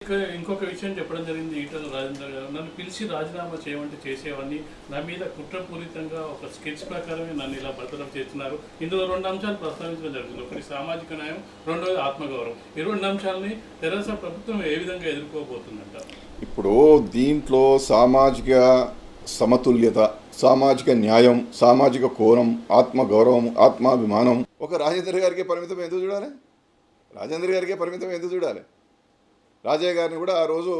ఇంకొక విషయం చెప్పడం జరిగింది ఈటల రాజేందర్ గారు. నన్ను పిలిచి రాజీనామా చేయమంటే చేసేవాడిని. నా మీద కుట్రపూరితంగా ఒక స్కెచ్ ప్రకారమే నన్ను ఇలా బర్తరఫ్ చేస్తున్నారు. ఇందులో 2 అంశాలు ప్రస్తావించడం జరుగుతుంది. ఒకటి సామాజిక న్యాయం, రెండోది ఆత్మగౌరవం. ఈ 2 అంశాలని తెరాస ప్రభుత్వం ఏ విధంగా ఎదుర్కోబోతుందంట? ఇప్పుడు దీంట్లో సామాజిక సమతుల్యత, సామాజిక న్యాయం, సామాజిక కోణం, ఆత్మగౌరవం, ఆత్మాభిమానం ఒక రాజేంద్ర గారికి పరిమితం ఎందుకు చూడాలి? రాజేంద్ర గారికే పరిమితం ఎందుకు చూడాలి? రాజయ్య గారిని కూడా ఆ రోజు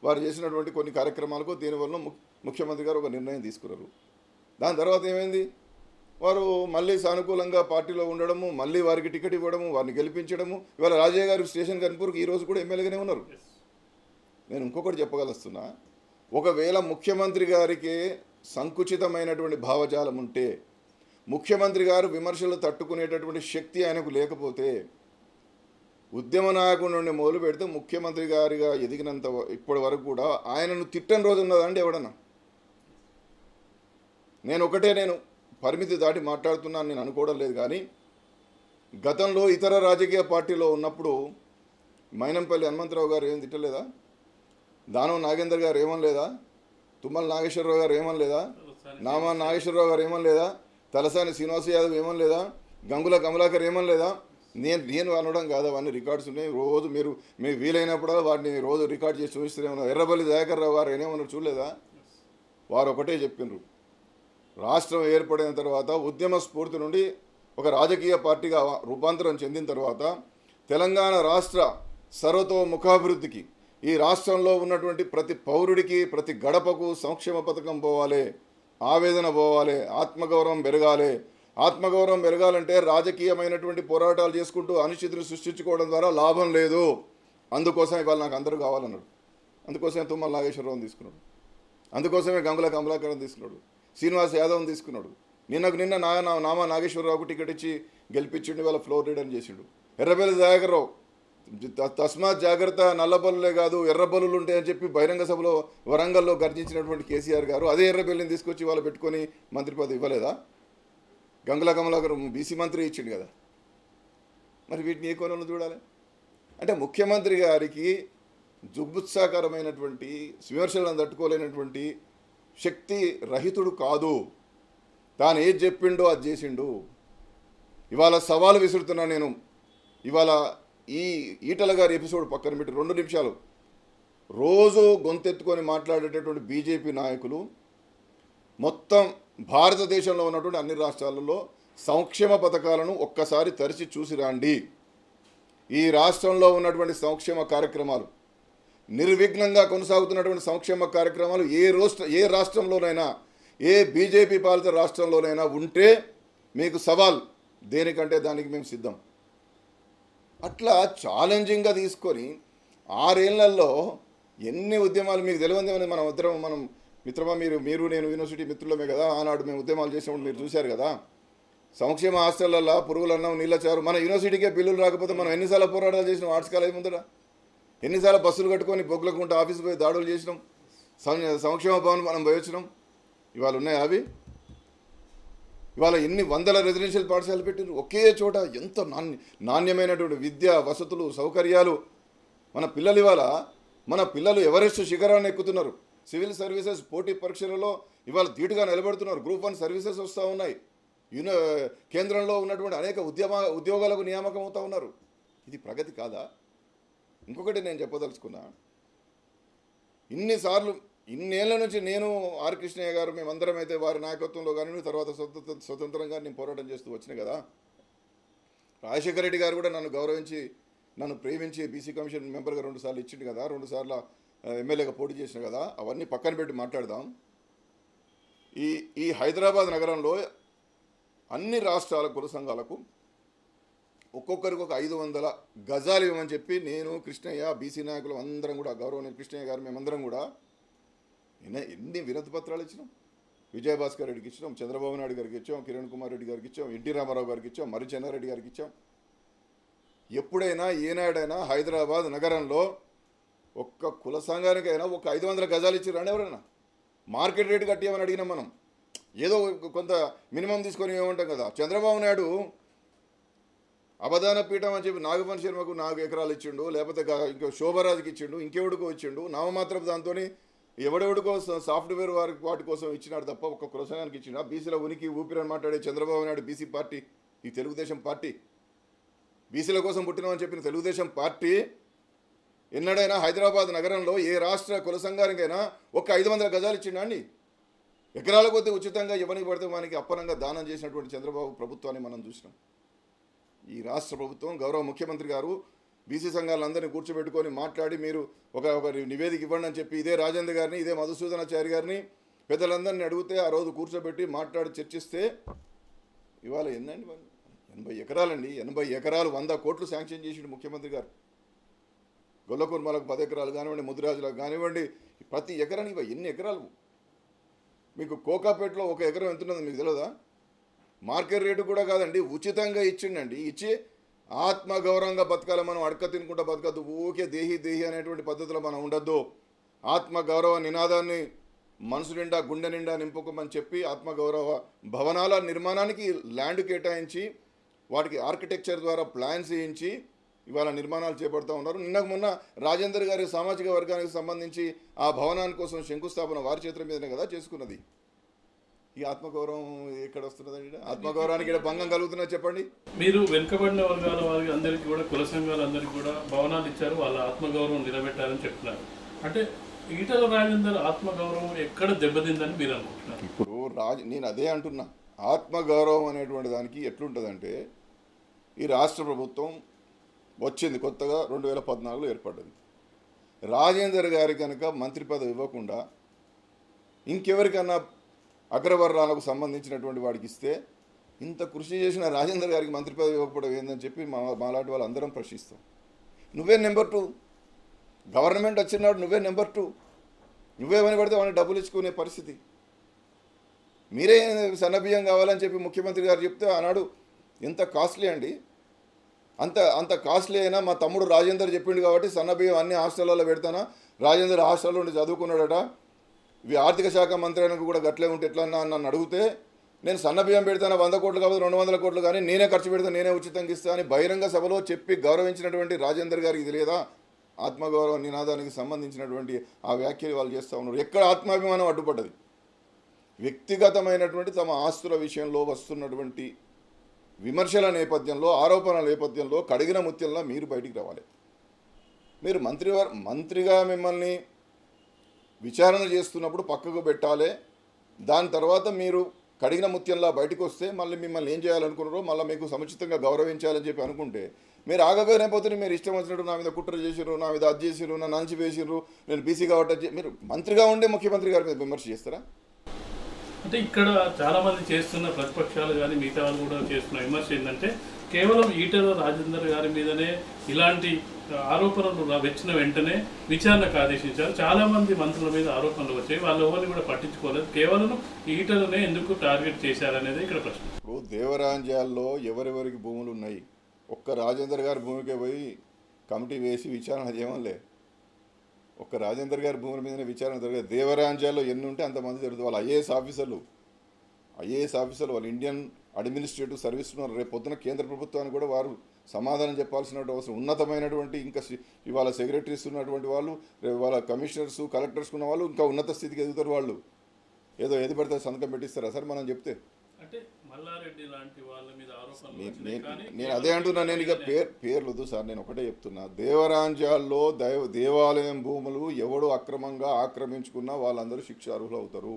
వారు చేసినటువంటి కొన్ని కార్యక్రమాలకు దీనివల్ల ముఖ్యమంత్రి గారు ఒక నిర్ణయం తీసుకున్నారు. దాని తర్వాత ఏమైంది? వారు మళ్ళీ సానుకూలంగా పార్టీలో ఉండడము, మళ్ళీ వారికి టికెట్ ఇవ్వడము, వారిని గెలిపించడము. ఇవాళ రాజయ్య గారు స్టేషన్ కన్పూర్కి ఈరోజు కూడా ఎమ్మెల్యేగానే ఉన్నారు. నేను ఇంకొకటి చెప్పగలుస్తున్నా, ఒకవేళ ముఖ్యమంత్రి గారికి సంకుచితమైనటువంటి భావజాలం ఉంటే, ముఖ్యమంత్రి గారు విమర్శలు తట్టుకునేటటువంటి శక్తి ఆయనకు లేకపోతే, ఉద్యమ నాయకుడి నుండి మొదలు పెడితే ముఖ్యమంత్రి గారిగా ఎదిగినంత ఇప్పటి వరకు కూడా ఆయనను తిట్టని రోజు ఉన్నదండి ఎవడన్నా? నేను పరిమితి దాటి మాట్లాడుతున్నాను నేను అనుకోవడం లేదు. కానీ గతంలో ఇతర రాజకీయ పార్టీలో ఉన్నప్పుడు మైనంపల్లి హనుమంతరావు గారు ఏం తిట్టలేదా? దానం నాగేందర్ గారు ఏమనలేదా? తుమ్మల నాగేశ్వరరావు గారు ఏమనలేదా? నామా నాగేశ్వరరావు గారు ఏమనలేదా? తలసాని శ్రీనివాస యాదవ్ ఏమనలేదా? గంగుల కమలాకర్ ఏమనలేదా? నేను అనడం కాదు, అవన్నీ రికార్డ్స్ ఉన్నాయి. రోజు మీరు వీలైనప్పుడు వాటిని రోజు రికార్డ్ చేసి చూపిస్తూనే ఉన్నారు. ఎర్రబల్లి దయాకర్ రావు గారు ఏమన్నారు చూడలేదా? వారు ఒకటే చెప్పిండ్రు, రాష్ట్రం ఏర్పడిన తర్వాత ఉద్యమ స్ఫూర్తి నుండి ఒక రాజకీయ పార్టీగా రూపాంతరం చెందిన తర్వాత తెలంగాణ రాష్ట్ర సర్వతోముఖాభివృద్ధికి ఈ రాష్ట్రంలో ఉన్నటువంటి ప్రతి పౌరుడికి ప్రతి గడపకు సంక్షేమ పథకం పోవాలి, ఆవేదన పోవాలి, ఆత్మగౌరవం పెరగాలి. ఆత్మగౌరవం పెరగాలంటే రాజకీయమైనటువంటి పోరాటాలు చేసుకుంటూ అనిశ్చితిని సృష్టించుకోవడం ద్వారా లాభం లేదు. అందుకోసం ఇవాళ నాకు అందరూ కావాలన్నాడు. అందుకోసమే తుమ్మల నాగేశ్వరరావుని తీసుకున్నాడు, అందుకోసమే గంగుల కమలాకరం తీసుకున్నాడు, శ్రీనివాస్ యాదవ్ని తీసుకున్నాడు. నిన్న నామా నాగేశ్వరరావుకు టికెట్ ఇచ్చి గెలిపించిండు, వాళ్ళ ఫ్లోర్ లీడర్ చేసిండు. ఎర్రబెల్లి దయాకర్ రావు తస్మాత్ జాగ్రత్త, నల్లబల్లులే కాదు ఎర్రబల్లులు ఉంటాయని చెప్పి బహిరంగ సభలో వరంగల్లో గర్జించినటువంటి కేసీఆర్ గారు అదే ఎర్రబెల్లిని తీసుకొచ్చి వాళ్ళు పెట్టుకొని మంత్రి పదవి ఇవ్వలేదా? గంగుల కమలాకర్ బీసీ మంత్రి ఇచ్చిండు కదా. మరి వీటిని ఏ కోణంలో చూడాలి? అంటే ముఖ్యమంత్రి గారికి జుగుప్సాకరమైనటువంటి విమర్శలను తట్టుకోలేనటువంటి శక్తి రహితుడు కాదు. తాను ఏది చెప్పిండో అది చేసిండు. ఇవాళ సవాలు విసురుతున్నా నేను. ఇవాళ ఈ ఈటల గారి ఎపిసోడ్ పక్కన పెట్టి 2 నిమిషాలు రోజు గొంతెత్తుకొని మాట్లాడేటటువంటి బీజేపీ నాయకులు మొత్తం భారతదేశంలో ఉన్నటువంటి అన్ని రాష్ట్రాలలో సంక్షేమ పథకాలను ఒక్కసారి తరిచి చూసి రండి. ఈ రాష్ట్రంలో ఉన్నటువంటి సంక్షేమ కార్యక్రమాలు, నిర్విఘ్నంగా కొనసాగుతున్నటువంటి సంక్షేమ కార్యక్రమాలు ఏ రాష్ట్రంలోనైనా, ఏ బీజేపీ పాలిత రాష్ట్రంలోనైనా ఉంటే మీకు సవాల్, దేనికంటే దానికి మేము సిద్ధం. అట్లా ఛాలెంజింగ్గా తీసుకొని 6 ఏళ్లలో ఎన్ని ఉద్యమాలు మీకు తెలియదేమని మనం మిత్రమా, మీరు నేను యూనివర్సిటీ మిత్రులమే కదా. ఆనాడు మేము ఉద్యమాలు చేసినప్పుడు మీరు చూశారు కదా. సంక్షేమ హాస్టళ్లలో పురుగులన్నం నీళ్ళచారు, మన యూనివర్సిటీకే బిల్లులు రాకపోతే మనం ఎన్నిసార్లు పోరాటాలు చేసినాం? ఆర్ట్స్ కాలేజ్ ముందర ఎన్నిసార్లు బస్సులు కట్టుకొని బొగ్గులకుంట ఆఫీస్ పోయి దాడులు చేసినాం. సంక్షేమ భవన్ మనం పోయొచ్చినాం. ఇవాళ ఉన్నాయి అవి. ఇవాళ ఎన్ని వందల రెసిడెన్షియల్ పాఠశాలలు పెట్టినారు ఒకే చోట. ఎంత నాణ్యమైనటువంటి విద్య, వసతులు, సౌకర్యాలు. మన పిల్లలు ఎవరెస్ట్ శిఖరాన్ని ఎక్కుతున్నారు. సివిల్ సర్వీసెస్ పోటీ పరీక్షలలో ఇవాళ ధీటుగా నిలబడుతున్నారు. గ్రూప్ 1 సర్వీసెస్ వస్తూ ఉన్నాయి. కేంద్రంలో ఉన్నటువంటి అనేక ఉద్యోగాలకు నియామకం అవుతూ ఉన్నారు. ఇది ప్రగతి కాదా? ఇంకొకటి నేను చెప్పదలుచుకున్నా, ఇన్నేళ్ల నుంచి నేను ఆర్ కృష్ణయ్య గారు మేమందరం అయితే వారి నాయకత్వంలో కానీ తర్వాత స్వతంత్రంగా నేను పోరాటం చేస్తూ వచ్చిన కదా. రాజశేఖర రెడ్డి గారు కూడా నన్ను గౌరవించి నన్ను ప్రేమించి బీసీ కమిషన్ మెంబర్గా 2 సార్లు ఇచ్చిండు కదా, 2 సార్లు ఎమ్మెల్యేగా పోటీ చేసిన కదా. అవన్నీ పక్కన పెట్టి మాట్లాడదాం. ఈ హైదరాబాద్ నగరంలో అన్ని రాష్ట్రాల కుల సంఘాలకు ఒక్కొక్కరికి ఒక 500 గజాలు ఇవ్వమని చెప్పి నేను, కృష్ణయ్య, బీసీ నాయకులు అందరం కూడా, గౌరవనీయ కృష్ణయ్య గారు మేమందరం కూడా ఎన్ని వినతి పత్రాలు ఇచ్చినాం. విజయభాస్కర్ రెడ్డికి ఇచ్చినాం, చంద్రబాబు నాయుడు గారికి ఇచ్చాం, కిరణ్ కుమార్ రెడ్డి గారికి ఇచ్చాం, ఎన్టీ రామారావు గారికి ఇచ్చాం, మరి చెన్నారెడ్డి గారికి ఇచ్చాం. ఎప్పుడైనా ఏనాడైనా హైదరాబాద్ నగరంలో ఒక్క కుల సంఘానికైనా ఒక 500 గజాలు ఇచ్చిరండి ఎవరైనా? మార్కెట్ రేటు కట్టేయమని అడిగినాం మనం. ఏదో కొంత మినిమం తీసుకొని ఏమంటాం కదా. చంద్రబాబు నాయుడు అవధాన పీఠం అని చెప్పి నాగపన్ శర్మకు 4 ఎకరాలు ఇచ్చిండు, లేకపోతే ఇంకో శోభరాజుకి ఇచ్చిండు, ఇంకెవడికో ఇచ్చిండు. నామమాత్రపు దాంతో ఎవడెవడికో సాఫ్ట్వేర్ వాటి కోసం ఇచ్చినాడు తప్ప ఒక్క కులసంఘానికి ఇచ్చిండు. బీసీల ఉనికి ఊపిరని మాట్లాడే చంద్రబాబు నాయుడు బీసీ పార్టీ, ఈ తెలుగుదేశం పార్టీ, బీసీల కోసం పుట్టినామని చెప్పిన తెలుగుదేశం పార్టీ ఎన్నడైనా హైదరాబాద్ నగరంలో ఏ రాష్ట్ర కుల సంఘానికైనా ఒక 500 గజాలు ఇచ్చిండా అండి? ఎకరాల కొద్దీ ఉచితంగా ఎవరికి పడితే మనకి అప్పనంగా దానం చేసినటువంటి చంద్రబాబు ప్రభుత్వాన్ని మనం చూసినాం. ఈ రాష్ట్ర ప్రభుత్వం గౌరవ ముఖ్యమంత్రి గారు బీసీ సంఘాలందరినీ కూర్చోబెట్టుకొని మాట్లాడి మీరు ఒక నివేదిక ఇవ్వండి అని చెప్పి ఇదే రాజేంద్ర గారిని, ఇదే మధుసూదనాచారి గారిని, పెద్దలందరినీ అడిగితే ఆ రోజు కూర్చోబెట్టి మాట్లాడి చర్చిస్తే ఇవాళ ఎన్నండి 80 ఎకరాలండి. 80 ఎకరాలు 100 కోట్లు శాంక్షన్ చేసిండు ముఖ్యమంత్రి గారు. గొల్లకుర్మలకు 10 ఎకరాలు కానివ్వండి, ముదిరాజులకు కానివ్వండి, ప్రతి ఎకరానికి ఎన్ని ఎకరాలు? మీకు కోకాపేటలో 1 ఎకరం ఎంత ఉన్నదో మీకు తెలియదా? మార్కెట్ రేటు కూడా కాదండి, ఉచితంగా ఇచ్చిండండి. ఇచ్చి ఆత్మగౌరవంగా బతకాలి మనం, అడక తినుకుంటా బతకద్దు, ఊకే దేహి దేహి అనేటువంటి పద్ధతిలో మనం ఉండొద్దు. ఆత్మగౌరవ నినాదాన్ని మనసు నిండా గుండె నిండా నింపుకోమని చెప్పి ఆత్మగౌరవ భవనాల నిర్మాణానికి ల్యాండ్ కేటాయించి వాటికి ఆర్కిటెక్చర్ ద్వారా ప్లాన్స్ వేయించి ఇవాళ నిర్మాణాలు చేపడుతూ ఉన్నారు. నిన్నకు మొన్న రాజేందర్ గారి సామాజిక వర్గానికి సంబంధించి ఆ భవనాని కోసం శంకుస్థాపన వారి చేతుల మీదనే కదా చేసుకున్నది. ఈ ఆత్మగౌరవం ఎక్కడ వస్తున్నదండి? ఆత్మగౌరవానికి ఇక్కడ భంగం కలుగుతున్నా చెప్పండి. మీరు వెనుకబడిన వర్గాల వారికి అందరికీ కూడా, కుల సంఘాలందరికీ కూడా భవనాలు ఇచ్చారు, వాళ్ళ ఆత్మగౌరవం నిలబెట్టారని చెప్తున్నారు. అంటే ఈటల రాజేందర్ ఆత్మగౌరవం ఎక్కడ దెబ్బతిందని మీరు అనుకుంటున్నారు? ఇప్పుడు నేను అదే అంటున్నా, ఆత్మగౌరవం అనేటువంటి దానికి ఎట్లుంటుందంటే, ఈ రాష్ట్ర ప్రభుత్వం వచ్చింది కొత్తగా 2014లో ఏర్పడ్డది. రాజేందర్ గారి కనుక మంత్రి పదవి ఇవ్వకుండా ఇంకెవరికన్నా అగ్రవర్ణాలకు సంబంధించినటువంటి వాడికి ఇస్తే, ఇంత కృషి చేసిన రాజేందర్ గారికి మంత్రి పదవి ఇవ్వకపోవడం ఏందని చెప్పి మాలాంటి వాళ్ళు అందరం ప్రశ్నిస్తాం. నువ్వే నెంబర్ 2, గవర్నమెంట్ వచ్చినాడు నువ్వే నెంబర్ 2, నువ్వేమని పడితే వాడిని డబ్బులు ఇచ్చుకునే పరిస్థితి. మీరే సన్నబియ్యం కావాలని చెప్పి ముఖ్యమంత్రి గారు చెప్తే ఆనాడు ఎంత కాస్ట్లీ అండి, అంత కాస్ట్లీ అయినా మా తమ్ముడు రాజేందర్ చెప్పిండు కాబట్టి సన్నబియ్యం అన్ని హాస్టల్లో పెడతానా, రాజేందర్ హాస్టల్లో ఉండి చదువుకున్నాడట, ఇవి ఆర్థిక శాఖ మంత్రి అయినా కూడా గట్లే ఉంటే ఎట్లా నన్ను అడిగితే, నేను సన్నబియ్యం పెడతాను 100 కోట్లు కాబట్టి 200 కోట్లు కానీ నేనే ఖర్చు పెడతాను, నేనే ఉచితంగా ఇస్తా అని బహిరంగ సభలో చెప్పి గౌరవించినటువంటి రాజేందర్ గారికి తెలియదా ఆత్మగౌరవ నినాదానికి సంబంధించినటువంటి ఆ వ్యాఖ్యలు వాళ్ళు చేస్తూ ఉన్నారు. ఎక్కడ ఆత్మాభిమానం అడ్డుపడ్డది? వ్యక్తిగతమైనటువంటి తమ ఆస్తుల విషయంలో వస్తున్నటువంటి విమర్శల నేపథ్యంలో, ఆరోపణల నేపథ్యంలో కడిగిన ముత్యంలో మీరు బయటికి రావాలి. మీరు మంత్రిగా మిమ్మల్ని విచారణ చేస్తున్నప్పుడు పక్కకు పెట్టాలి. దాని తర్వాత మీరు కడిగిన ముత్యంలా బయటకు వస్తే మళ్ళీ మిమ్మల్ని ఏం చేయాలనుకున్నారో మళ్ళీ మీకు సముచితంగా గౌరవించాలని చెప్పి అనుకుంటే, మీరు ఆగకపోతే మీరు ఇష్టం వచ్చినట్టు నా మీద కుట్ర చేసిర్రు, నా మీద అది చేసిర్రు, నా నంచి వేసిర్రు, నేను బీసీ కాబట్టి మీరు మంత్రిగా ఉండే ముఖ్యమంత్రి గారి మీద విమర్శ చేస్తారా? అంటే ఇక్కడ చాలా మంది చేస్తున్న ప్రతిపక్షాలు కానీ మిగతా వాళ్ళు కూడా చేస్తున్న విమర్శ ఏంటంటే, కేవలం ఈటల రాజేందర్ గారి మీదనే ఇలాంటి ఆరోపణలు వచ్చిన వెంటనే విచారణకు ఆదేశించారు. చాలా మంది మంత్రుల మీద ఆరోపణలు వచ్చాయి, వాళ్ళు ఎవరిని కూడా పట్టించుకోలేదు. కేవలం ఈటలనే ఎందుకు టార్గెట్ చేశారనేది ఇక్కడ ప్రశ్న. ఇప్పుడు దేవరాంజాల్లో ఎవరెవరికి భూములు ఉన్నాయి, ఒక్క రాజేందర్ గారి భూమికే పోయి కమిటీ వేసి విచారణ చేయమలే. ఒక్క రాజేందర్ గారి భూముల మీదనే విచారణ జరగదు. దేవరాంజాల్లో ఎన్ని ఉంటే అంతమంది జరుగుతుంది. వాళ్ళు ఐఏఎస్ ఆఫీసర్లు వాళ్ళు ఇండియన్ అడ్మినిస్ట్రేటివ్ సర్వీస్ ఉన్నారు. రేపు పొద్దున కేంద్ర ప్రభుత్వానికి కూడా వారు సమాధానం చెప్పాల్సిన అవసరం. ఉన్నతమైనటువంటి ఇంకా ఇవాళ సెక్రటరీస్ ఉన్నటువంటి వాళ్ళు, రేపు వాళ్ళ కమిషనర్స్, కలెక్టర్స్ ఉన్న వాళ్ళు ఇంకా ఉన్నత స్థితికి ఎదుగుతారు. వాళ్ళు ఏదో ఏది పడితే సంతకం పెట్టిస్తారా సార్ మనం చెప్తే? అంటే మల్లారెడ్డి లాంటి వాళ్ళ మీద నేను అదే అంటున్నా. నేను ఇక పేర్లు వద్దు సార్, నేను ఒకటే చెప్తున్నా. దేవరాంజాల్లో దేవాలయం భూములు ఎవడు అక్రమంగా ఆక్రమించుకున్నా వాళ్ళందరూ శిక్షార్హులు అవుతారు.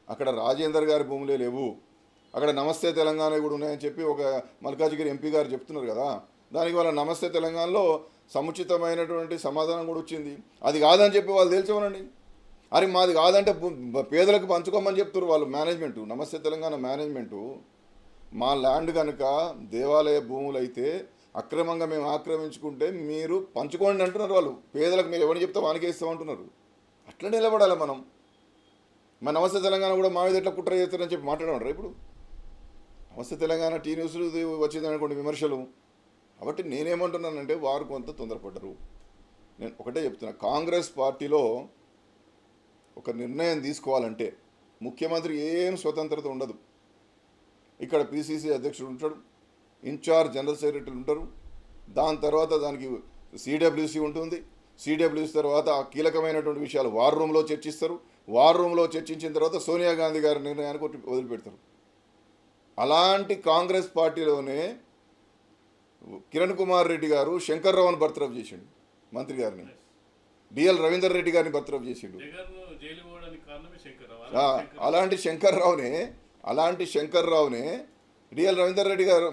అక్కడ రాజేందర్ గారి భూములే లేవు, అక్కడ నమస్తే తెలంగాణ కూడా ఉన్నాయని చెప్పి ఒక మల్కాజిగిరి ఎంపీ గారు చెప్తున్నారు కదా. దానికి వాళ్ళ నమస్తే తెలంగాణలో సముచితమైనటువంటి సమాధానం కూడా వచ్చింది. అది కాదని చెప్పి వాళ్ళు తేల్చమనండి. అరే మాది కాదంటే పేదలకు పంచుకోమని చెప్తారు వాళ్ళు మేనేజ్మెంటు, నమస్తే తెలంగాణ మేనేజ్మెంటు. మా ల్యాండ్ కనుక దేవాలయ భూములు అయితే అక్రమంగా మేము ఆక్రమించుకుంటే మీరు పంచుకోండి అంటున్నారు వాళ్ళు. పేదలకు మీరు ఎవరిని చెప్తే వానికే ఇస్తామంటున్నారు. అట్లా నిలబడాలి మనం. మా నమస్తే తెలంగాణ కూడా మా మీద ఎట్లా కుట్ర చేస్తారని చెప్పి మాట్లాడమంటారు. ఇప్పుడు నమస్తే తెలంగాణ టీ న్యూస్లు వచ్చిందనుకోండి విమర్శలు. కాబట్టి నేనేమంటున్నానంటే వారు కొంత తొందరపడ్డరు. నేను ఒకటే చెప్తున్నా, కాంగ్రెస్ పార్టీలో ఒక నిర్ణయం తీసుకోవాలంటే ముఖ్యమంత్రి ఏం స్వతంత్రత ఉండదు. ఇక్కడ పిసిసి అధ్యక్షుడు ఉంటాడు, ఇన్ఛార్జ్ జనరల్ సెక్రటరీలు ఉంటారు. దాని తర్వాత దానికి సిడబ్ల్యూసి ఉంటుంది. సిడబ్ల్యూసి తర్వాత ఆ కీలకమైనటువంటి విషయాలు వార్ రూమ్లో చర్చిస్తారు. వార్ రూమ్లో చర్చించిన తర్వాత సోనియా గాంధీ గారి నిర్ణయానికి వదిలిపెడతారు. అలాంటి కాంగ్రెస్ పార్టీలోనే కిరణ్ కుమార్ రెడ్డి గారు శంకర్రావుని బర్తరఫ్ చేసిండు, మంత్రి గారిని. డిఎల్ రవీందర్ రెడ్డి గారిని బర్తరఫ్ చేసిండు. అలాంటి శంకర్రావునే డిఎల్ రవీందర్ రెడ్డి గారు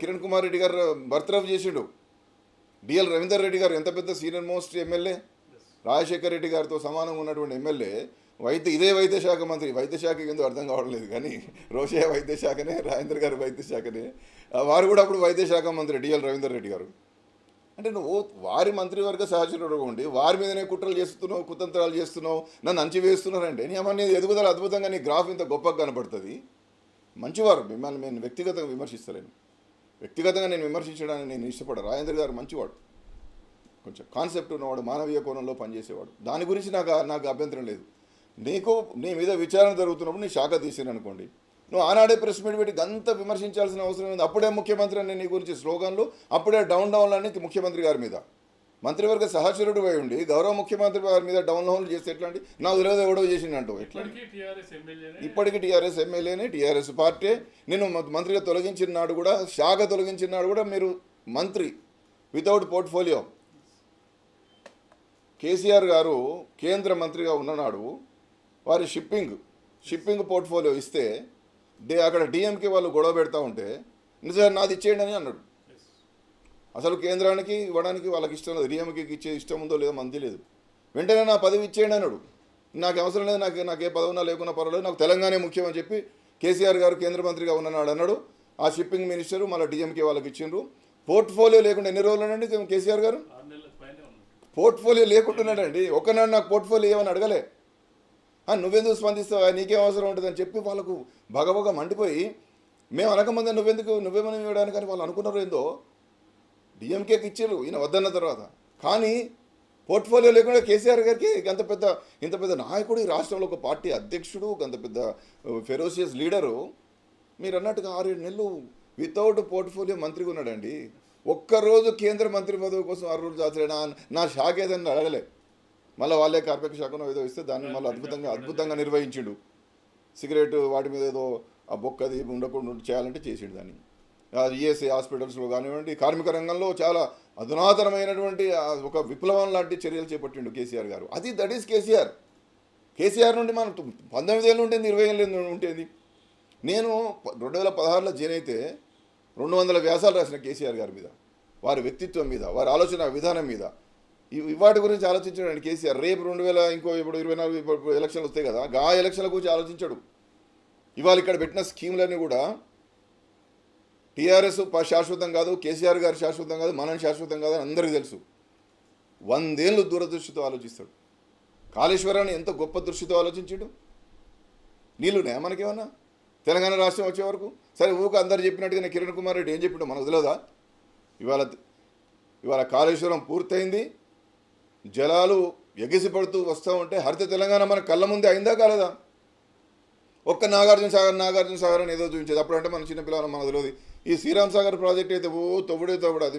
కిరణ్ కుమార్ రెడ్డి గారు బర్తరఫ్ చేసిండు. డిఎల్ రవీందర్ రెడ్డి గారు ఎంత పెద్ద senior most MLA, Rajasekhar Reddy గారితో సమానంగా ఉన్నటువంటి ఎమ్మెల్యే, ఇదే వైద్య శాఖ మంత్రి. వైద్య శాఖకి ఎందుకు అర్థం కావట్లేదు కానీ రోషయ్య వైద్య శాఖనే, రాజేందర్ గారు వైద్య శాఖనే, వారు కూడా అప్పుడు వైద్య శాఖ మంత్రి డిఎల్ రవీందర్ రెడ్డి గారు. అంటే నువ్వు వారి మంత్రివర్గ సహచరుడు ఉండి వారి మీదనే కుట్రలు చేస్తున్నావు, కుతంత్రాలు చేస్తున్నావు, నన్ను అంచివేస్తున్నారంటే నీ అమ్మ నీ ఎదుగుదల అద్భుతంగా, నీ గ్రాఫ్ ఇంత గొప్పగా కనబడుతుంది. మంచివారు, మిమ్మల్ని నేను వ్యక్తిగతంగా విమర్శిస్తలేను. వ్యక్తిగతంగా నేను విమర్శించడానికి నేను ఇష్టపడను. రాజేంద్ర గారు మంచివాడు, కొంచెం కాన్సెప్ట్ ఉన్నవాడు, మానవీయ కోణంలో పనిచేసేవాడు. దాని గురించి నాకు అభ్యంతరం లేదు. నీ మీద విచారణ జరుగుతున్నప్పుడు నీ శాఖ తీసాను అనుకోండి, నువ్వు ఆనాడే ప్రెస్ మీట్ పెట్టి అంత విమర్శించాల్సిన అవసరం ఉంది. అప్పుడే ముఖ్యమంత్రి అని నీ గురించి స్లోగన్లు, అప్పుడే డౌన్లని ముఖ్యమంత్రి గారి మీద. మంత్రివర్గ సహచరుడు అయి ఉండి గౌరవ ముఖ్యమంత్రి గారి మీద డౌన్లోడ్ చేస్తే ఎట్లాంటి, నాకు తెలియదు ఎవడో చేసిండంటూ. ఇప్పటికీ టీఆర్ఎస్ ఎమ్మెల్యేనే, టీఆర్ఎస్ పార్టీ. నేను మంత్రిగా తొలగించిన నాడు కూడా, శాఖ తొలగించిన నాడు కూడా మీరు మంత్రి వితౌట్ పోర్ట్ఫోలియో. కేసీఆర్ గారు కేంద్ర మంత్రిగా ఉన్ననాడు వారి షిప్పింగ్ పోర్ట్ఫోలియో ఇస్తే అక్కడ డిఎంకే వాళ్ళు గొడవ పెడతా ఉంటే నిజంగా నాది ఇచ్చేయండి అని అన్నాడు. అసలు కేంద్రానికి ఇవ్వడానికి వాళ్ళకి ఇష్టం లేదు, డిఎంకేకి ఇచ్చే ఇష్టం ఉందో లేదో మంది లేదు. వెంటనే నా పదవి ఇచ్చేయండి అన్నాడు. నాకు అవసరం లేదు, నాకు ఏ పదవున్నా లేకున్నా పర్వాలేదు, నాకు తెలంగాణ ముఖ్యం అని చెప్పి కేసీఆర్ గారు కేంద్ర మంత్రిగా ఉన్ననాడు అన్నాడు. ఆ షిప్పింగ్ మినిస్టరు మళ్ళీ డిఎంకే వాళ్ళకి ఇచ్చిండ్రు. పోర్ట్ఫోలియో లేకుండా ఎన్ని రోజులు ఉన్నాడండి కేసీఆర్ గారు? పోర్ట్ఫోలియో లేకుంటున్నాడండి. ఒకనాడు నాకు పోర్ట్ఫోలియో ఏమని అడగలే. నువ్వెందుకు స్పందిస్తావా, నీకేం అవసరం ఉంటుందని చెప్పి వాళ్ళకు భగభగ మండిపోయి, మేము అనకముందే నువ్వేమని ఇవ్వడానికి అని వాళ్ళు అనుకున్నారు. ఏందో డిఎంకేకి ఇచ్చారు ఈయన వద్దన్న తర్వాత. కానీ పోర్ట్ఫోలియో లేకుండా కేసీఆర్ గారికి ఇంత పెద్ద నాయకుడు, ఈ రాష్ట్రంలో ఒక పార్టీ అధ్యక్షుడు, అంత పెద్ద ఫెరోషియస్ లీడరు, మీరు అన్నట్టుగా 6-7 నెలలు వితౌట్ పోర్ట్ఫోలియో మంత్రిగా ఉన్నాడండి. ఒక్కరోజు కేంద్ర మంత్రి పదవి కోసం 6 రోజులు దాచలేనా? నా శాఖ ఏదన్నా అడగలే. మళ్ళీ వాళ్ళే కార్మిక శాఖను ఏదో ఇస్తే దాన్ని మళ్ళీ అద్భుతంగా నిర్వహించిండు. సిగరెట్ వాటి మీద ఏదో ఆ బొక్కది ఉండకుండా చేయాలంటే చేసిండు దాన్ని. ఈఎస్ఐ హాస్పిటల్స్లో కానివ్వండి, కార్మిక రంగంలో చాలా అధునాతనమైనటువంటి ఒక విప్లవం లాంటి చర్యలు చేపట్టిండు కేసీఆర్ గారు. దట్ ఈస్ కేసీఆర్ నుండి మనం 19 ఏళ్ళు ఉంటుంది, 20 ఏళ్ళు ఉంటుంది. నేను 2016లో జాయిన్ అయితే 200 వ్యాసాలు రాసిన కేసీఆర్ గారి మీద, వారి వ్యక్తిత్వం మీద, వారి ఆలోచన విధానం మీద. వాటి గురించి ఆలోచించాడు కేసీఆర్. రేపు 2024 ఎలక్షన్లు వస్తాయి కదా, ఆ ఎలక్షన్ల గురించి ఆలోచించాడు. ఇవాళ ఇక్కడ పెట్టిన స్కీములన్నీ కూడా టీఆర్ఎస్ శాశ్వతం కాదు, కేసీఆర్ గారు శాశ్వతం కాదు, మనం శాశ్వతం కాదు అని అందరికీ తెలుసు. 100 ఏళ్ళు దూరదృష్టితో ఆలోచిస్తాడు. కాళేశ్వరాన్ని ఎంత గొప్ప దృష్టితో ఆలోచించాడు. నీళ్ళున్నాయా మనకేమన్నా తెలంగాణ రాష్ట్రం వచ్చే వరకు? సరే ఊక అందరు చెప్పినట్టుగా కిరణ్ కుమార్ రెడ్డి ఏం చెప్పిండో మనకు తెలియదా? ఇవాళ కాళేశ్వరం పూర్తయింది, జలాలు ఎగిసిపడుతూ వస్తూ ఉంటే హరిత తెలంగాణ మన కళ్ళ ముందే అయిందా కాలేదా? ఒక్క నాగార్జున సాగర్ అని ఏదో చూపించేది. అప్పుడంటే మన చిన్నపిల్లలు మనకు తెలియదు. ఈ శ్రీరామ్ సాగర్ ప్రాజెక్ట్ అయితే తొవ్వుడు అది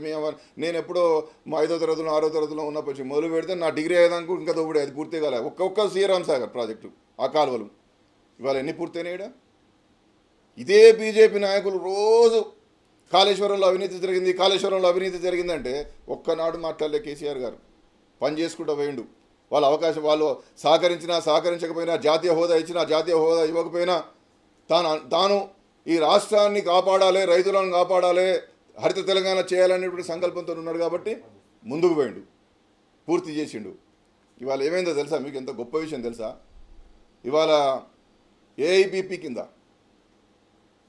నేను ఎప్పుడో మా 5వ తరగతిలో 6వ తరగతిలో ఉన్నప్పుడు మొదలు పెడితే నా డిగ్రీ అయ్యేదానికి ఇంకా తొవ్వుడే, అది పూర్తి కాలే. ఒక్క శ్రీరామ్ సాగర్ ప్రాజెక్టు, ఆ కాలువలు ఇవాళ ఎన్ని పూర్తయినాయిడా? ఇదే బీజేపీ నాయకులు రోజు కాళేశ్వరంలో అవినీతి జరిగిందంటే ఒక్కనాడు మాట్లాడలే కేసీఆర్ గారు. పని చేసుకుంటూ పోయిండు. వాళ్ళు సహకరించకపోయినా, జాతీయ హోదా ఇచ్చినా, జాతీయ హోదా ఇవ్వకపోయినా తాను ఈ రాష్ట్రాన్ని కాపాడాలి, రైతులను కాపాడాలి, హరిత తెలంగాణ చేయాలనేటువంటి సంకల్పంతో ఉన్నాడు కాబట్టి ముందుకు పోయిండు, పూర్తి చేసిండు. ఇవాళ ఏమైందో తెలుసా మీకు? ఎంత గొప్ప విషయం తెలుసా? ఇవాళ ఏఐపిపి కింద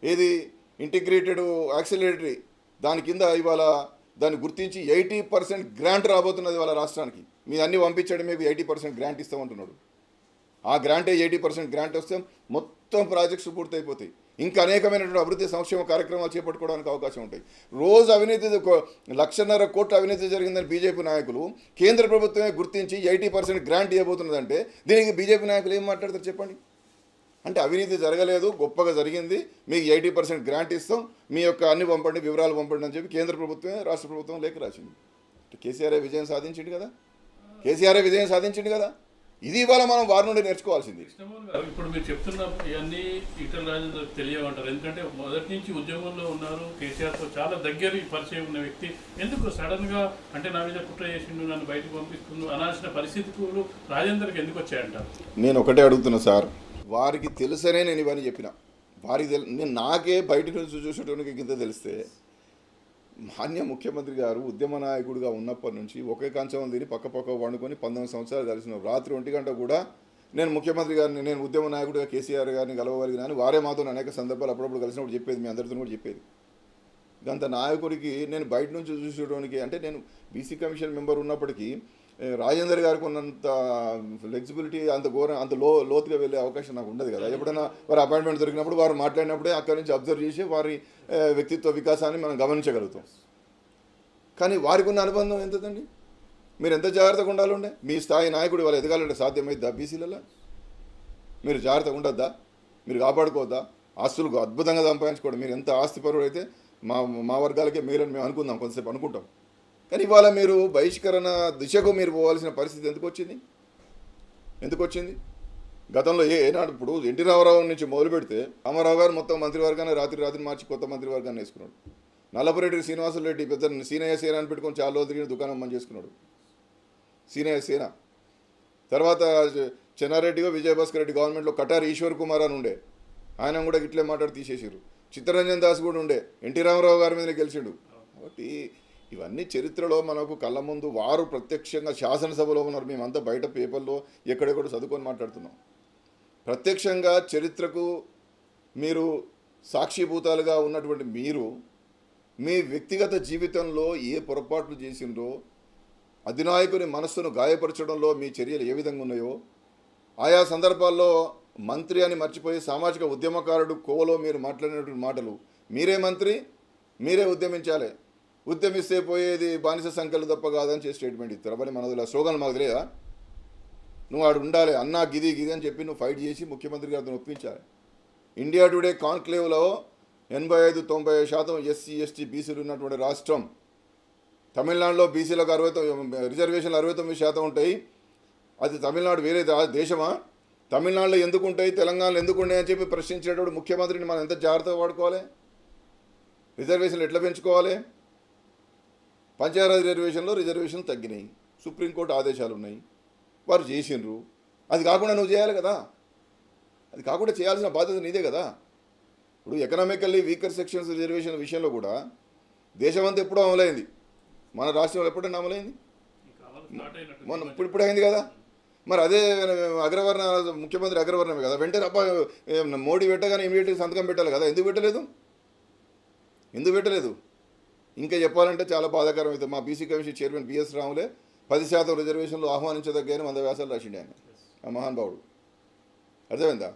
ఏది ఇంటిగ్రేటెడ్ యాక్సిలరేటరీ దాని కింద ఇవాళ దాన్ని గుర్తించి 80% గ్రాంట్ రాబోతున్నది వాళ్ళ రాష్ట్రానికి. మీ అన్నీ పంపించండి, మీకు 80% గ్రాంట్ ఇస్తామంటున్నాడు. ఆ గ్రాంటే 80% గ్రాంట్ వస్తే మొత్తం ప్రాజెక్ట్స్ పూర్తయిపోతాయి. ఇంకా అనేకమైనటువంటి అభివృద్ధి సంక్షేమ కార్యక్రమాలు చేపట్టుకోవడానికి అవకాశం ఉంటాయి. రోజు అవినీతి 1,50,000 కోట్ల అవినీతి జరిగిందని బీజేపీ నాయకులు కేంద్ర ప్రభుత్వమే గుర్తించి 80% గ్రాంట్ ఇవ్వబోతున్నదంటే దీనికి బీజేపీ నాయకులు ఏం మాట్లాడతారు చెప్పండి? అంటే అవినీతి జరగలేదు, గొప్పగా జరిగింది, మీకు 80% గ్రాంట్ ఇస్తాం, మీ యొక్క అన్ని పంపండి, వివరాలు పంపండి అని చెప్పి కేంద్ర ప్రభుత్వమే రాష్ట్ర ప్రభుత్వం లేఖ రాసింది. కేసీఆర్ విజయం సాధించింది కదా, కేసీఆర్ విజయం సాధించింది కదా. ఇది ఇవాళ మనం వారి నుండి నేర్చుకోవాల్సింది. కృష్ణమోహన్ గారు, ఇప్పుడు మీరు చెప్తున్న ఇవన్నీ ఈటల రాజేందర్ తెలియమంటారు. ఎందుకంటే మొదటి నుంచి ఉద్యమంలో ఉన్నారు, కేసీఆర్తో చాలా దగ్గర పరిచయం ఉన్న వ్యక్తి. ఎందుకు సడన్గా అంటే నా మీద కుట్ర చేసిండు, నన్ను బయటకు పంపిస్తుండు అనాల్సిన పరిస్థితులు రాజేందర్కి ఎందుకు వచ్చాయంటారు? నేను ఒకటే అడుగుతున్నా సార్, వారికి తెలుసనే నేను ఇవన్నీ చెప్పిన. వారికి నేను నాకే బయట నుంచి చూసేటోనికి ఇంత తెలిస్తే, మాన్య ముఖ్యమంత్రి గారు ఉద్యమ నాయకుడిగా ఉన్నప్పటి నుంచి ఒకే కంచం తిని పక్క వండుకొని 19 సంవత్సరాలు కలిసిన రాత్రి 1 గంట కూడా నేను ముఖ్యమంత్రి గారిని, నేను ఉద్యమ నాయకుడిగా కేసీఆర్ గారిని కలవగలిగినాను. వారే మాతో అనేక సందర్భాలు అప్పుడప్పుడు కలిసినప్పుడు చెప్పేది, మీ అందరితో కూడా చెప్పేది. గంత నాయకుడికి నేను బయట నుంచి చూసేటోనికి, అంటే నేను బీసీ కమిషన్ మెంబర్ ఉన్నప్పటికీ రాజేందర్ గారికి ఉన్నంత ఫ్లెక్సిబిలిటీ, అంత ఘోరం, అంత లోతుగా వెళ్ళే అవకాశం నాకు ఉండదు కదా. ఎప్పుడైనా వారి అపాయింట్మెంట్ దొరికినప్పుడు వారు మాట్లాడినప్పుడే అక్కడి నుంచి అబ్జర్వ్ చేసి వారి వ్యక్తిత్వ వికాసాన్ని మనం గమనించగలుగుతాం. కానీ వారికి ఉన్న అనుబంధం ఎంతదండి? మీరు ఎంత జాగ్రత్తగా ఉండాలండే? మీ స్థాయి నాయకుడు వాళ్ళు ఎదగాలంటే సాధ్యమైద్దా? బీసీలలో మీరు జాగ్రత్తగా ఉండొద్దా? మీరు కాపాడుకోవద్దా? ఆస్తులు అద్భుతంగా సంపాదించుకోవడం, మీరు ఎంత ఆస్తిపరుడు అయితే మా వర్గాలకే మేలని మేము అనుకుందాం, కొంతసేపు అనుకుంటాం. కానీ ఇవాళ మీరు బహిష్కరణ దిశకు మీరు పోవాల్సిన పరిస్థితి ఎందుకు వచ్చింది? గతంలో ఏనాడు ఇప్పుడు ఎన్టీ రామారావు నుంచి మొదలు పెడితే రామారావు గారు మొత్తం మంత్రివర్గాన్ని రాత్రి మార్చి కొత్త మంత్రివర్గాన్ని వేసుకున్నాడు. నల్లపురెడ్డి శ్రీనివాసరెడ్డి పెద్ద సీనయ్య సేన అని పెట్టుకొని చాలా రోజులు తిరిగిన దుకాణం పని చేసుకున్నాడు, సీనయ్య సేన. తర్వాత చెన్నారెడ్డిగా విజయభాస్కర్ రెడ్డి గవర్నమెంట్లో కటారి ఈశ్వర్ కుమార్ అని ఉండే, ఆయన కూడా ఇట్లే మాట్లాడి తీసేసారు. చిత్తరంజన్ దాస్ కూడా ఉండే, ఎన్టీ రామారావు గారి మీద గెలిచిండు. కాబట్టి ఇవన్నీ చరిత్రలో మనకు కళ్ళ ముందు, వారు ప్రత్యక్షంగా శాసనసభలో ఉన్నారు, మేమంతా బయట పేపర్లో ఎక్కడెక్కడ చదువుకొని మాట్లాడుతున్నాం. ప్రత్యక్షంగా చరిత్రకు మీరు సాక్షిభూతాలుగా ఉన్నటువంటి మీరు మీ వ్యక్తిగత జీవితంలో ఏ పొరపాట్లు చేసిండ్రో, అధినాయకుని మనస్సును గాయపరచడంలో మీ చర్యలు ఏ విధంగా ఉన్నాయో, ఆయా సందర్భాల్లో మంత్రి అని మర్చిపోయి సామాజిక ఉద్యమకారుడు కోవలో మీరు మాట్లాడినటువంటి మాటలు, మీరే మంత్రి, మీరే ఉద్యమించాలి, ఉద్యమిస్తే పోయేది బానిస సంఖ్యలు తప్ప కాదని చేసి స్టేట్మెంట్ ఇస్తారు. మరి మనది స్లోగన్ మాకు తెలియదా? నువ్వు ఆడు ఉండాలి, అన్నా గిది అని చెప్పి నువ్వు ఫైట్ చేసి ముఖ్యమంత్రి గారితో ఒప్పించాలి. ఇండియా టుడే కాన్క్లేవ్లో 85-90% ఎస్సీ ఎస్టీ బీసీలు ఉన్నటువంటి రాష్ట్రం. తమిళనాడులో బీసీలకు 60 రిజర్వేషన్లు 69% ఉంటాయి. అది తమిళనాడు వేరే దేశమా? తమిళనాడులో ఎందుకు ఉంటాయి, తెలంగాణలో ఎందుకు ఉన్నాయి అని చెప్పి ప్రశ్నించేటప్పుడు ముఖ్యమంత్రిని మనం ఎంత జాగ్రత్తగా వాడుకోవాలి? రిజర్వేషన్లు ఎట్లా పెంచుకోవాలి? పంచాయతీ రిజర్వేషన్లు తగ్గినాయి, సుప్రీంకోర్టు ఆదేశాలు ఉన్నాయి, వారు చేసిండ్రు. అది కాకుండా నువ్వు చేయాలి కదా, అది కాకుండా చేయాల్సిన బాధ్యత నీదే కదా. ఇప్పుడు ఎకనామికల్లీ వీకర్ సెక్షన్స్ రిజర్వేషన్ విషయంలో కూడా దేశమంతా ఎప్పుడో అమలైంది, మన రాష్ట్రంలో ఎప్పుడైనా అమలైంది? మొన్న ఇప్పుడు అయింది కదా. మరి అదే అగ్రవర్ణ ముఖ్యమంత్రి అగ్రవర్ణమే కదా, వెంటనే మోడీ పెట్టగానే ఇమీడియట్గా సంతకం పెట్టాలి కదా. ఎందుకు పెట్టలేదు? ఇంకా చెప్పాలంటే చాలా బాధాకరం అవుతుంది. మా బీసీ కమిషన్ చైర్మన్ బిఎస్ రాములే 10% రిజర్వేషన్లు ఆహ్వానించదగ్గని 100 వ్యాసాలు రాసిండే ఆయన, ఆ మహానుభావుడు. అర్థమైందా?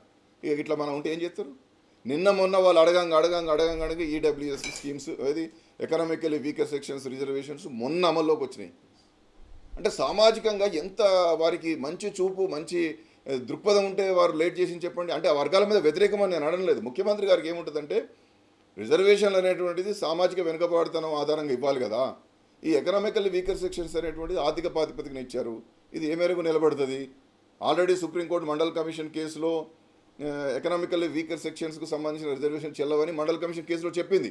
ఇట్లా మనం ఉంటే ఏం చేస్తారు? నిన్న మొన్న వాళ్ళు అడగంగా ఈడబ్ల్యూఎస్ స్కీమ్స్, అది ఎకనామికల్లీ వీకర్ సెక్షన్స్ రిజర్వేషన్స్ మొన్న అమల్లోకి వచ్చినాయి. అంటే సామాజికంగా ఎంత వారికి మంచి చూపు, మంచి దృక్పథం ఉంటే వారు లేట్ చేసి చెప్పండి. అంటే ఆ వర్గాల మీద వ్యతిరేకమని నేను అనడం. ముఖ్యమంత్రి గారికి ఏముంటుందంటే, రిజర్వేషన్లు అనేటువంటిది సామాజిక వెనుకబాటుతనం ఆధారంగా ఇవ్వాలి కదా. ఈ ఎకనామికల్లీ వీకర్ సెక్షన్స్ అనేటువంటిది ఆర్థిక ప్రాతిపదికన ఇచ్చారు. ఇది ఏ మేరకు నిలబడుతుంది? ఆల్రెడీ సుప్రీంకోర్టు మండల్ కమిషన్ కేసులో ఎకనామికల్లీ వీకర్ సెక్షన్స్కు సంబంధించిన రిజర్వేషన్ చెల్లవని మండల్ కమిషన్ కేసులో చెప్పింది.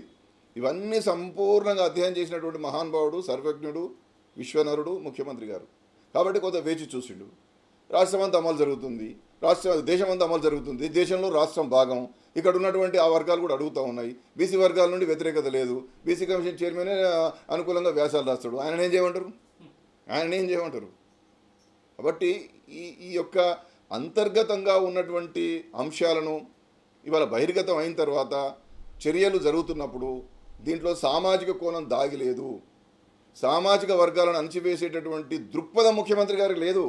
ఇవన్నీ సంపూర్ణంగా అధ్యయనం చేసినటువంటి మహానుభావుడు, సర్వజ్ఞుడు, విశ్వనరుడు ముఖ్యమంత్రి గారు. కాబట్టి కొంత వేచి చూసిండు. రాష్ట్రమంతా అమలు జరుగుతుంది, దేశమంతా అమలు జరుగుతుంది, దేశంలో రాష్ట్రం భాగం. ఇక్కడ ఉన్నటువంటి ఆ వర్గాలు కూడా అడుగుతూ ఉన్నాయి. బీసీ వర్గాల నుండి వ్యతిరేకత లేదు. బీసీ కమిషన్ చైర్మనే అనుకూలంగా వ్యాసాలు రాస్తాడు. ఆయన ఏం చేయమంటారు? కాబట్టి ఈ యొక్క అంతర్గతంగా ఉన్నటువంటి అంశాలను ఇవాళ బహిర్గతం అయిన తర్వాత చర్యలు జరుగుతున్నప్పుడు దీంట్లో సామాజిక కోణం దాగి లేదు. సామాజిక వర్గాలను అణచివేసేటటువంటి దృక్పథం ముఖ్యమంత్రి గారికి లేదు.